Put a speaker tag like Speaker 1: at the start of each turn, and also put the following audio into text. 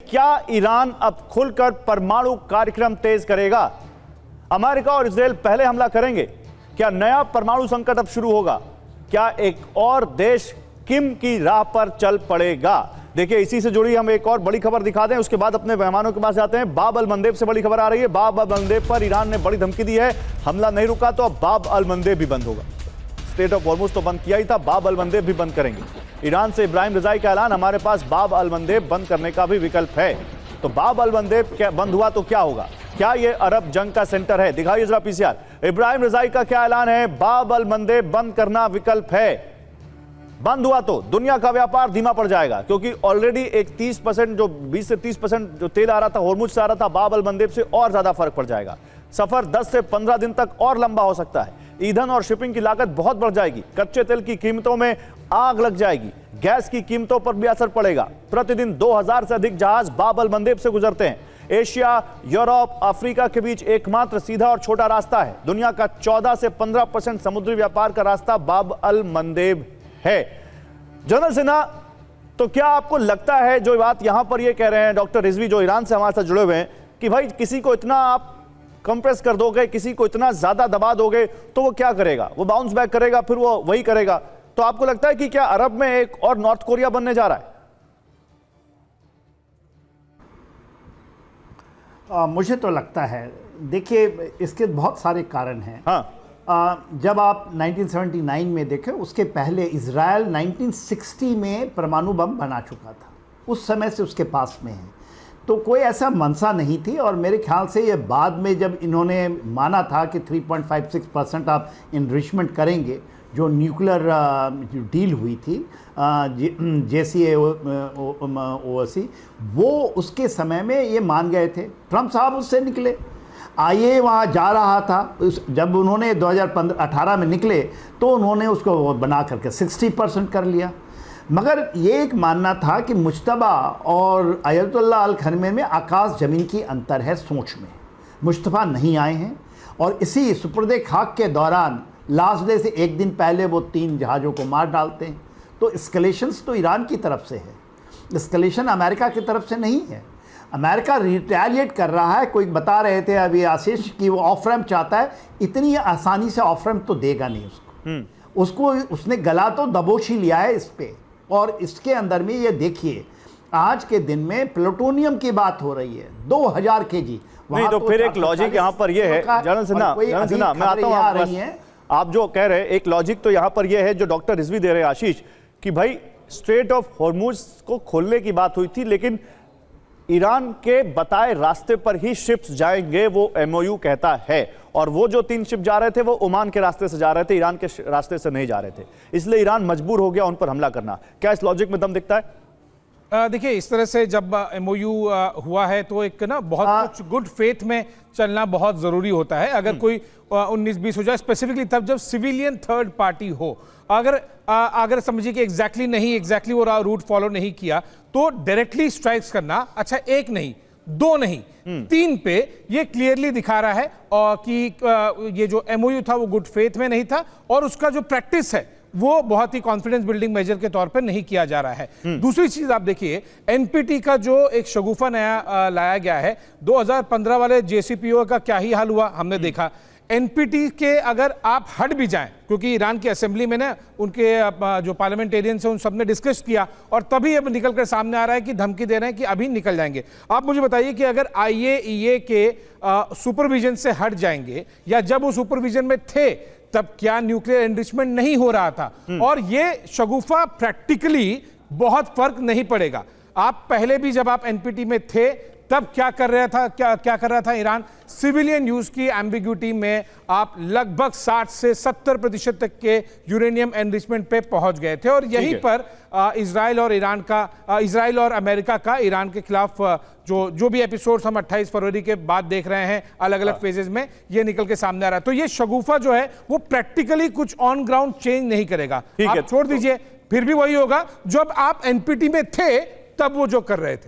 Speaker 1: क्या ईरान अब खुलकर परमाणु कार्यक्रम तेज करेगा? अमेरिका और इजरायल पहले हमला करेंगे? क्या नया परमाणु संकट अब शुरू होगा? क्या एक और देश किम की राह पर चल पड़ेगा? देखिए, इसी से जुड़ी हम एक और बड़ी खबर दिखा दें, उसके बाद अपने मेहमानों के पास जाते हैं। बाब अल मंदेब से बड़ी खबर आ रही है। बाब अल मंदेब पर ईरान ने बड़ी धमकी दी है, हमला नहीं रुका तो अब बाब अल मंदेब भी बंद होगा। स्ट्रेट ऑफ हॉर्मुज तो बंद किया ही था, बाब अल मंदेब भी बंद करेंगे। ईरान से इब्राहिम रजाई का ऐलान, हमारे पास बाब अल मंदेब बंद करने का भी विकल्प है। तो बाब अल मंदेब बंद हुआ तो क्या होगा? क्या यह अरब जंग का सेंटर है? दिखाइए जरा पीसीआर। इब्राहिम रजाई का क्या ऐलान है? बाब अल मंदेब बंद करना विकल्प है। बंद हुआ तो दुनिया का व्यापार धीमा पड़ जाएगा, क्योंकि ऑलरेडी एक 30% जो 20 से 30% जो तेल आ रहा था हॉर्मुज से आ रहा था, बाब अल मंदेब से और ज्यादा फर्क पड़ जाएगा। सफर 10 से 15 दिन तक और लंबा हो सकता है। ईंधन और शिपिंग की लागत बहुत बढ़ जाएगी। कच्चे तेल की कीमतों में आग लग जाएगी। गैस की कीमतों पर भी असर पड़ेगा। प्रतिदिन 2000 से अधिक जहाज बाब अल मंदेब से गुजरते हैं। एशिया, यूरोप, अफ्रीका के बीच एकमात्र सीधा और छोटा रास्ता है। दुनिया का 14 से 15% समुद्री व्यापार का रास्ता बाब अल मंदेब है। जनरल सिन्हा, तो क्या आपको लगता है, जो बात यहां पर ये कह रहे हैं डॉक्टर रिजवी जो ईरान से हमारे साथ जुड़े हुए हैं, कि भाई किसी को इतना आप कंप्रेस कर दोगे, किसी को इतना ज्यादा दबा दोगे तो वो क्या करेगा? वो बाउंस बैक करेगा, फिर वो वही करेगा। तो आपको लगता है कि क्या अरब में एक और नॉर्थ कोरिया बनने जा रहा है?
Speaker 2: मुझे तो लगता है, देखिए इसके बहुत सारे कारण हैं।
Speaker 1: हाँ,
Speaker 2: जब आप 1979 में देखें, उसके पहले इजराइल 1960 में परमाणु बम बना चुका था। उस समय से उसके पास में है, तो कोई ऐसा मंशा नहीं थी। और मेरे ख्याल से ये बाद में जब इन्होंने माना था कि 3.56% आप इनरिचमेंट करेंगे, जो न्यूक्लियर डील हुई थी JCPOA, वो उसके समय में ये मान गए थे। ट्रंप साहब उससे निकले, आईए वहाँ जा रहा था। जब उन्होंने 2018 में निकले तो उन्होंने उसको बना करके 60% कर लिया। मगर ये एक मानना था कि मुश्तबा और अयतुल्लाह अल खamenei में आकाश ज़मीन की अंतर है सोच में। मुश्तबा नहीं आए हैं, और इसी सुपुर्दे खाक के दौरान लास्ट डे से एक दिन पहले वो 3 जहाज़ों को मार डालते हैं। तो एस्केलेशंस तो ईरान की तरफ से है, एस्केलेशन अमेरिका की तरफ से नहीं है। अमेरिका रिटेलिएट कर रहा है। कोई बता रहे थे अभी आशीष कि वो ऑफ रैम्प चाहता है। इतनी आसानी से ऑफ रैम्प तो देगा नहीं उसको उसने गला तो दबोच ही लिया है इस पे। और इसके अंदर में ये देखिए, आज के दिन में प्लूटोनियम की बात हो रही है 2000 kg।
Speaker 1: नहीं तो फिर एक लॉजिक यहाँ पर ये है, जनरल सिन्हा मैं आता हूँ आप जो कह रहे हैं, एक लॉजिक तो यहाँ पर ये है जो डॉक्टर रिजवी दे रहे हैं आशीष, कि भाई स्ट्रेट ऑफ हॉर्मुज को खोलने की बात हुई थी, लेकिन ईरान के बताए रास्ते पर ही शिप्स जाएंगे, वो एमओयू कहता है। और वो जो 3 शिप जा रहे थे वो ओमान के रास्ते से जा रहे थे, ईरान के रास्ते से नहीं जा रहे थे, इसलिए ईरान मजबूर हो गया उन पर हमला करना। क्या इस लॉजिक में दम दिखता है?
Speaker 3: देखिए, इस तरह से जब एमओयू हुआ है तो एक ना बहुत कुछ गुड फेथ में चलना बहुत ज़रूरी होता है। अगर कोई 19-20 हो जाए, स्पेसिफिकली तब जब सिविलियन थर्ड पार्टी हो, अगर समझिए कि एग्जैक्टली वो रूट फॉलो नहीं किया, तो डायरेक्टली स्ट्राइक्स करना, अच्छा 1 नहीं 2 नहीं 3 पे ये क्लियरली दिखा रहा है और कि ये जो एमओयू था वो गुड फेथ में नहीं था, और उसका जो प्रैक्टिस है वो बहुत ही कॉन्फिडेंस बिल्डिंग मेजर के तौर पर नहीं किया जा रहा है। दूसरी चीज आप देखिए, एनपीटी का जो एक शगुफा नया लाया गया है, 2015 वाले JCPOA का क्या ही हाल हुआ हमने देखा। एनपीटी के अगर आप हट भी जाएं, क्योंकि ईरान की असेंबली में ना उनके जो पार्लियामेंटेरियंस हैं उन सब ने डिस्कस किया, और तभी अब निकल कर सामने आ रहा है कि धमकी दे रहे हैं कि अभी निकल जाएंगे। आप मुझे बताइए कि अगर IAEA के सुपरविजन से हट जाएंगे, या जब वो सुपरविजन में थे तब क्या न्यूक्लियर एनरिचमेंट नहीं हो रहा था? और ये शगुफा प्रैक्टिकली बहुत फर्क नहीं पड़ेगा। आप पहले भी जब आप एनपीटी में थे तब क्या कर रहा था ईरान? सिविलियन यूज की एम्बिग्यूटी में आप लगभग 60 से 70% तक के यूरेनियम एनरिचमेंट पे पहुंच गए थे। और यहीं पर इजराइल और अमेरिका का ईरान के खिलाफ जो भी एपिसोड्स हम 28 फरवरी के बाद देख रहे हैं अलग अलग फेजेस में, ये निकल के सामने आ रहा है। तो ये शगुफा जो है वो प्रैक्टिकली कुछ ऑन ग्राउंड चेंज नहीं करेगा। आप छोड़ दीजिए, फिर भी वही होगा जब आप एनपीटी में थे तब वो जो कर रहे थे।